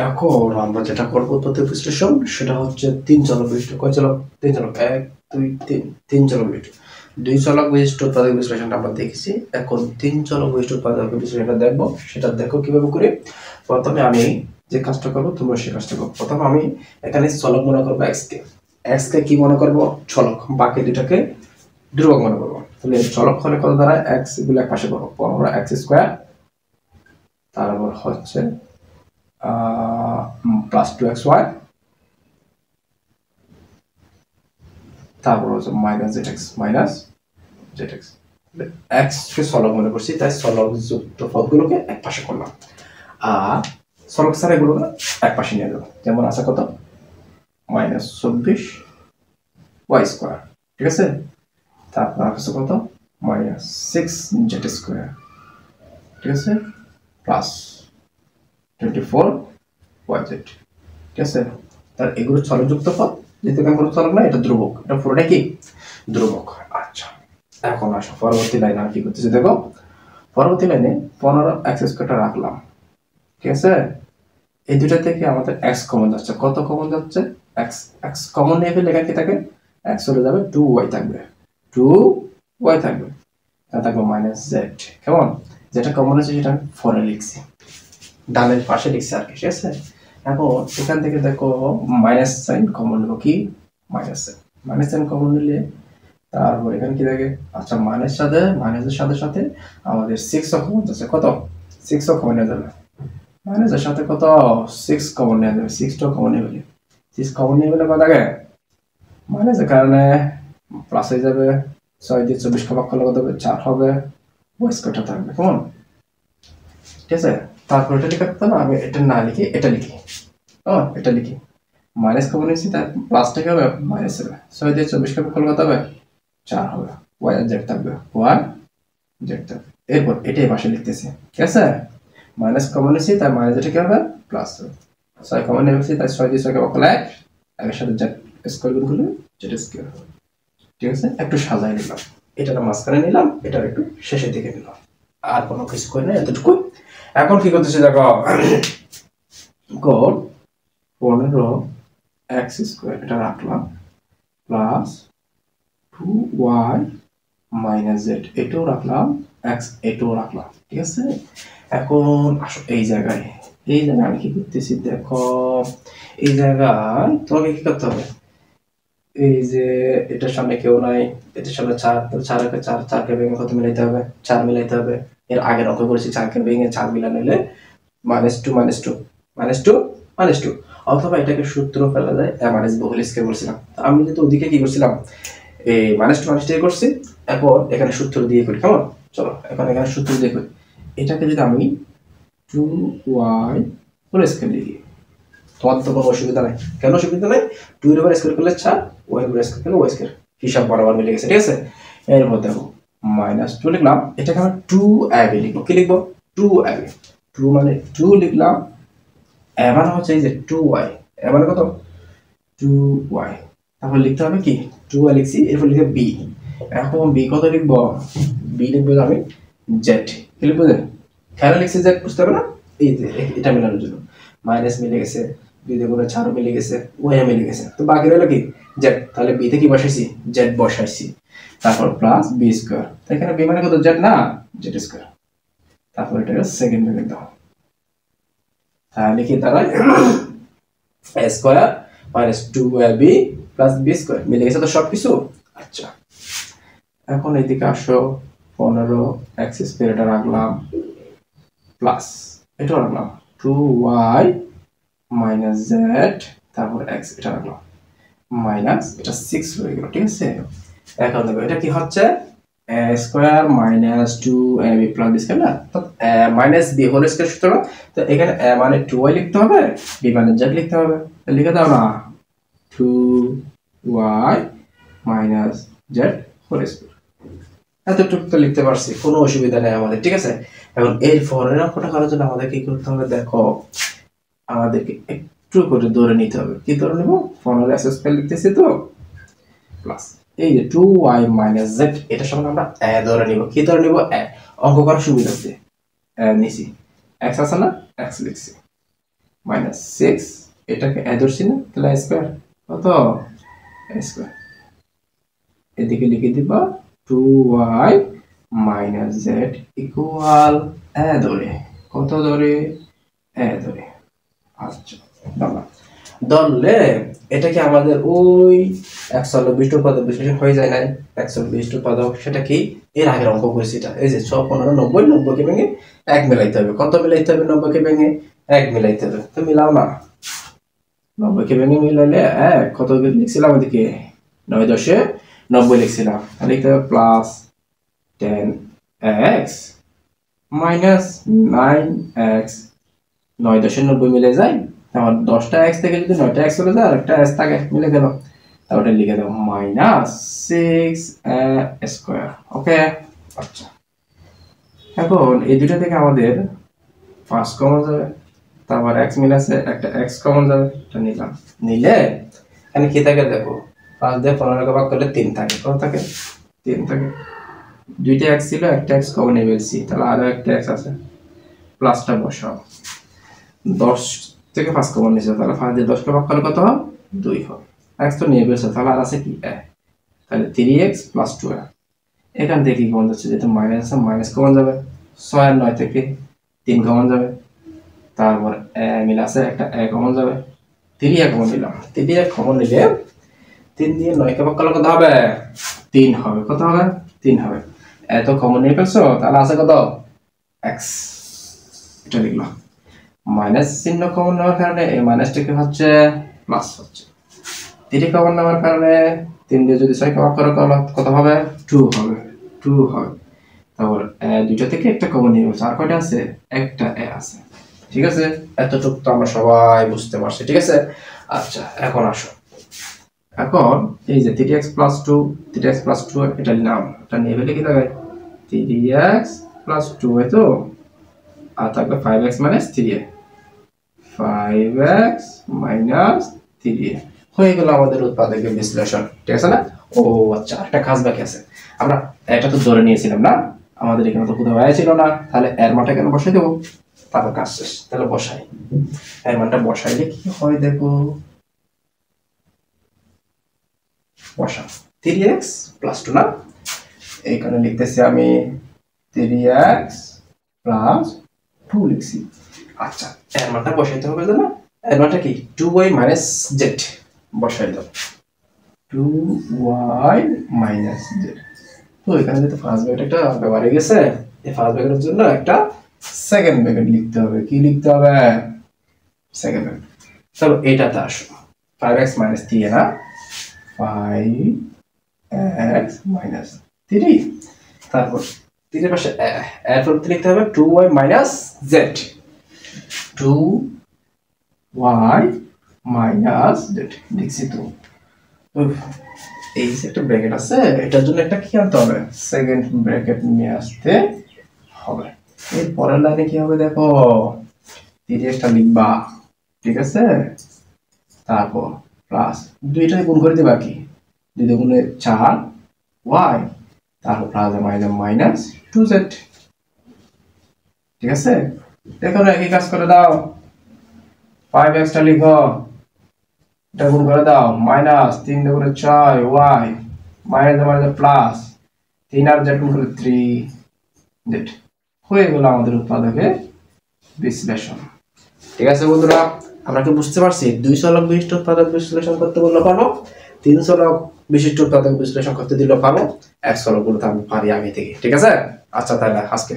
এখন আমরা যেটা করবো তথ্য বিশ্লেষণ সেটা হচ্ছে তিন চলক বিশিষ্ট কয় চলক তিন চলক 1 2 3 তিন চলক বিশিষ্ট দুই চলক বিশিষ্ট উৎপাদক বিশ্লেষণটা আমরা দেখেছি। এখন তিন চলক বিশিষ্ট উৎপাদক বিশ্লেষণটা দেখবো। সেটা দেখো কিভাবে করে। প্রথমে আমি যে কাজটা করবো তোমরা সেই কাজটা করবো। প্রথমে আমি এখানে চলক মনে করবো এক্স কে কি মনে করবো চলক, বাকি দুটাকে ধ্রুবক মনে করবো। তাহলে চলক হলে কত দাঁড়ায় এক্স গুলো এক পাশে করবো, আমরা এক্স স্কোয়ার তারপর হচ্ছে প্লাস 2xy তারপর হচ্ছে মাইনাস জেড এক্স কে চলক মনে করছি, তাই চলক যুক্ত পদগুলোকে এক পাশে করলাম আর চলক ছাড়া এগুলো এক পাশে নিয়ে যাবো। যেমন আছে কত -24y², ঠিক আছে। তারপর আছে কত -6z², ঠিক আছে, প্লাস 24yz, ঠিক আছে। তার এগুলো চলকযুক্ত পদ, যেহেতু কোনো চলক না, এটা ধ্রুবক, এটা পুরোটা কি ধ্রুবক। আচ্ছা, এখন আসো পরবর্তী লাইনে আমি কি করতেছি দেখো। পরবর্তী লাইনে 15x² রাখলাম, ঠিক আছে। এই দুটা থেকে আমাদের x কমন যাচ্ছে, কত কমন যাচ্ছে x কমন নিয়ে ফেললে এখানে কি থাকে x চলে যাবে 2y থাকবে, 2y থাকবে, তাহলে থাকবে -z। কেমন, যেটা কমন আছে সেটা আমি 4 এ লিখছি, ডানের পাশে লিখছি আর কি, ঠিক আছে। এখন এখান থেকে দেখো মাইনাস সাইন কমন নেবো, কি মাইনাস সাইন কমন নিলে তারপর এখানে কি থাকে, আচ্ছা মাইনাসের সাথে সাথে আমাদের 6 ও কমন যাচ্ছে, কত 6 ও কমন নিয়ে যাবে, মাইনাসের সাথে কত 6 কমন নিয়ে যাবে, 6 টা কমন নিয়ে গেলে 6 কমন নিয়ে গেলে কত থাকে মাইনাসের কারণে প্লাস হয়ে যাবে, 6 দিয়ে 24 কে ভাগ করলে কত হবে 4 হবে, ওই স্কয়ারটা থাকবে, কেমন, ঠিক আছে। তারপর এটা লিখতে না, আমি এটা না লিখে এটা লিখি, এটা লিখি মাইনাস কমন নিয়েছি, তার প্লাসটা কি হবে মাইনাস হবে, 6 দিয়ে 24 কে ভাগ করলে কত হবে 4 হবে, y আর z থাকবে, এরপর এটাই পাশে লিখতেছি, ঠিক আছে। মাইনাস কমন নিয়েছি তাই মাইনাস এটা কি হবে প্লাস হবে, 6 কমন নিয়েছি তাই 6 দিয়ে 6 কে ভাগ করলে 1, এর সাথে z স্কয়ার গুণ করলে z স্কয়ার হবে, ঠিক আছে। একটু সাজাই নিলাম, এটার মাঝখানে নিলাম, এটার একটু শেষের দিকে নিলাম, আর কোনো কিছু করে না, এতটুকু। এখন কি করতেছি দেখো, কোড 15x² এটা রাখলাম প্লাস 2y - z এটাও রাখলাম, x এটাও রাখলাম, ঠিক আছে। এখন আসো এই জায়গায় আমি কি করতেছি দেখো, এই জায়গায় তোমাকে কি করতে হবে, এই যে এটার সামনে কেউ নাই, এটার সামনে 4, তো 4 কে ভেঙে কত মিলাইতে হবে 4 মিলাইতে হবে। এর আগের অঙ্ক করেছি 4 কে ভেঙে 4 মিলানো হলে -2 অথবা এটাকে সূত্র ফেলা যায় b হোল স্কয়ার বলছিলাম। আমি কিন্তু ওদিকে কি করছিলাম, এই -2 করছি, এখন এখানে সূত্র দিয়ে করি, কেমন, চলো এখন এখানে সূত্র দিয়ে করি। এটাকে যদি আমি 2y হোল স্কয়ার লিখি, তোমার তো কোনো অসুবিধা নাই, কেন অসুবিধা নাই, 2 এর উপর স্কয়ার করলে 4, y এর উপর স্কয়ার করলে y স্কয়ার, হিসাব বরাবর মিলে গেছে, ঠিক আছে। এরপর দেখো -2 লিখলাম, এটাকে আমরা 2ab লিখবো, কি লিখবো 2ab, 2 মানে 2 লিখলাম, এবার হচ্ছে এই যে 2y, এবার কত 2y, তারপর লিখতে হবে কি 2y লিখছি, এরপর লিখে b, এখন b কত লিখবো, b লিখবো আমি z, কি লিখবো z, খেয়াল লিখছি z, বুঝতে হবে না, এই যে এটা মেলানোর জন্য মাইনাস মিলে গেছে, 2 দিয়ে গুণে 4 মিলে গেছে, y মিলে গেছে, তো বাকি রইলো কি z, তাহলে b তে কি বসাইছি z বসাইছি, তারপর প্লাস b স্কয়ার, তো এখানে b মানে কত z না z স্কয়ার, তারপর এটা সেকেন্ড ব্র্যাকেট দাও, তাহলে কি দাঁড়ায় a square minus 2ab plus b square, মিলে গেছে তো সবকিছু। আচ্ছা, এখন এইদিকে আসো 15x² এটা রাখলাম প্লাস এটা রাখলাম 2y - z, তারপর x এটা রাখলাম মাইনাস এটা 6 হয়ে গেল, ঠিক আছে। এখন দেখো এটা কি হচ্ছে a square minus 2ab plus b square না, তো -b হোল স্কয়ার সূত্র, তো এখানে a মানে 2y লিখতে হবে, b মানে z লিখতে হবে, তো লিখে দাও না 2y - z হোল স্কয়ার, এতটুকু তো লিখতে পারছি, কোনো অসুবিধা নেই আমাদের, ঠিক আছে। এখন এর পরের অঙ্কটা করার জন্য আমাদের কি করতে হবে দেখো, আমাদেরকে একটু করে ধরে নিতে হবে, কি ধরে নেব 15x² লিখতেছি তো প্লাস এই যে 2y - z, এটার সঙ্গে আমরা a ধরে নিব, কি ধরে নিব a, অঙ্ক করার সুবিধা হচ্ছে নিছি x আছে না, x লিখছি, মাইনাস 6 এটাকে এ ধরছি না, তাহলে স্কয়ার কত স্কয়ার, এদিকে লিখে দিবা 2y মাইনাস z ইকুয়াল এ ধরে কত ধরে এ ধরে। আচ্ছা ধরলে এটা কি আমাদের ওই 120 উৎপাদক বিশ্লেষণ হয়ে যায় নাই? 120 উৎপাদক সেটা কি এর আগের অঙ্ক করেছি, এটা এই যে 6 15 90 90 কে ভেঙে 1 মিলাইতে হবে। কত মিলাইতে হবে? 90 কে ভেঙে 1 মিলাইতে হবে। তো মিলাও না, 90 কে ভেঙে মিলাইলে 1 কত লিখছিলাম ওদিকে 9 10 90 লিখছিলাম, তাহলে লিখতে হবে প্লাস 10x মাইনাস 9x, 9 10 90 মিলে যায়, আমার 10টা x থেকে যদি 9টা x চলে যায় আর একটা s থাকে মিলে গেল, তাহলে লিখে দাও মাইনাস 6 স্কয়ার। ওকে আচ্ছা এখন এই দুটো থেকে আমাদের 5 কমন যাবে, তারপর x মিলাছে একটা x কমন যাবে, এটা নিলাম। নিলে এখানে কি থাকে দেখো, 5 দিয়ে 15 কে ভাগ করলে 3 থাকে, কত থাকে 3 থাকে। দুইটা x ছিল একটা x কমন নিয়ে ফেলছি, তাহলে আরো একটা x আছে, প্লাসটা বসাও। 10 থেকে 5 কমন নিয়েছে, তাহলে 5 দিয়ে 10 কে ভাগ করলে কত হবে 2 হবে। x তো নিয়ে ফেলছে, তাহলে আর আছে কি a, তাহলে 3x প্লাস 2a। এখান থেকে কি কমন যাচ্ছে, যেহেতু মাইনাস আছে মাইনাস কমন যাবে, 6 আর 9 থেকে 3 কমন যাবে, তারপর a মিল আছে একটা a কমন যাবে, 3a কমন নিলাম। 3a কমন নিলে 3 দিয়ে 9 কে ভাগ করলে কত হবে 3 হবে, কত হবে 3 হবে। এত কমন নিয়ে ফেলছো, তাহলে আছে কত x, এটা লিখলাম। মাইনাস চিহ্ন কমন নেওয়ার কারণে এই মাইনাসটা কি হচ্ছে প্লাস হচ্ছে, 3 কমন নেওয়ার কারণে 3 দিয়ে যদি 6 কে ভাগ করো কত হবে 2 হবে, 2 হবে। তারপর দুইটা থেকে একটা কমন নিয়ে ফেলছো, আর কয়টা আছে একটা a আছে। ঠিক আছে, এতটুকু তো আমরা সবাই বুঝতে পারছি, ঠিক আছে। আচ্ছা এখন আসো, এখন এই যে 3x প্লাস 2 3x প্লাস 2 এটা নাম, এটা নিয়ে ফেলে কি থাকে 3x প্লাস 2 হয় তো, আর থাকবে 5x minus 3a, 5x minus 3a হয়ে গেল আমাদের উৎপাদকের বিশ্লেষণ। ঠিক আছে না? ও আচ্ছা একটা কাজ বাকি আছে, আমরা এটা তো ধরে নিয়েছিলাম না, আমাদের এখানে তো কোথাও আয় ছিল না, তাহলে এর মানটা কেন বসাই দেবো, তারপর কাজ শেষ। তাহলে বসাই, এর মানটা বসাইলে কি হয় দেখো, বসা 3x প্লাস 2 না, এইখানে লিখতেছি আমি 3x প্লাস 2 লিখছি। আচ্ছা এর মানটা বসাইতে হবে না, এর মানটা কি 2y মাইনাস z বসাই দাও, 2y মাইনাস z। তো এখানে যেহেতু ফার্স্ট ব্র্যাকেটটা ব্যবহারে গেছে, এই ফার্স্ট ব্র্যাকেটের জন্য একটা সেকেন্ড ব্র্যাকেট লিখতে হবে। কি লিখতে হবে সেকেন্ড ব্র্যাকেট। চলো এটাতে আসো, 5x মাইনাস 3 না, 5x মাইনাস 3, তারপর 3 এর পাশে এর পরিবর্তে লিখতে হবে 2y minus z, 2y minus z লিখছি তো। এই যে একটা ব্র্যাকেট আছে, এটার জন্য একটা কি আনতে হবে সেকেন্ড ব্র্যাকেট নিয়ে আসতে হবে। এর পরের লাইনে কি হবে দেখো, 3xটা লিখবা, ঠিক আছে, তারপর প্লাস 2টা গুণ করে দিবা, কি 2 গুণে 4y, তারপর প্লাস মাইনাস মাইনাস 2z। ঠিক আছে, দেখো না একই কাজ করে দাও, 5xটা লিখো, এটা গুণ করে দাও, মাইনাস 3 গুণে 6y মাইনাস মাইনাস প্লাস 3 আর z গুণ করলে 3z হয়ে গেল আমাদের উৎপাদকের বিশ্লেষণ। ঠিক আছে বন্ধুরা, আমরা কি বুঝতে পারছি 2 চলক বিশিষ্ট উৎপাদক বিশ্লেষণ করতে বললে পারবো, 3 চলক বিশিষ্ট উৎপাদক বিশ্লেষণ করতে দিলে পারবো, 1 চলক গুলো তো আমি পারি আগে থেকে। ঠিক আছে, আচ্ছা তাহলে আজকে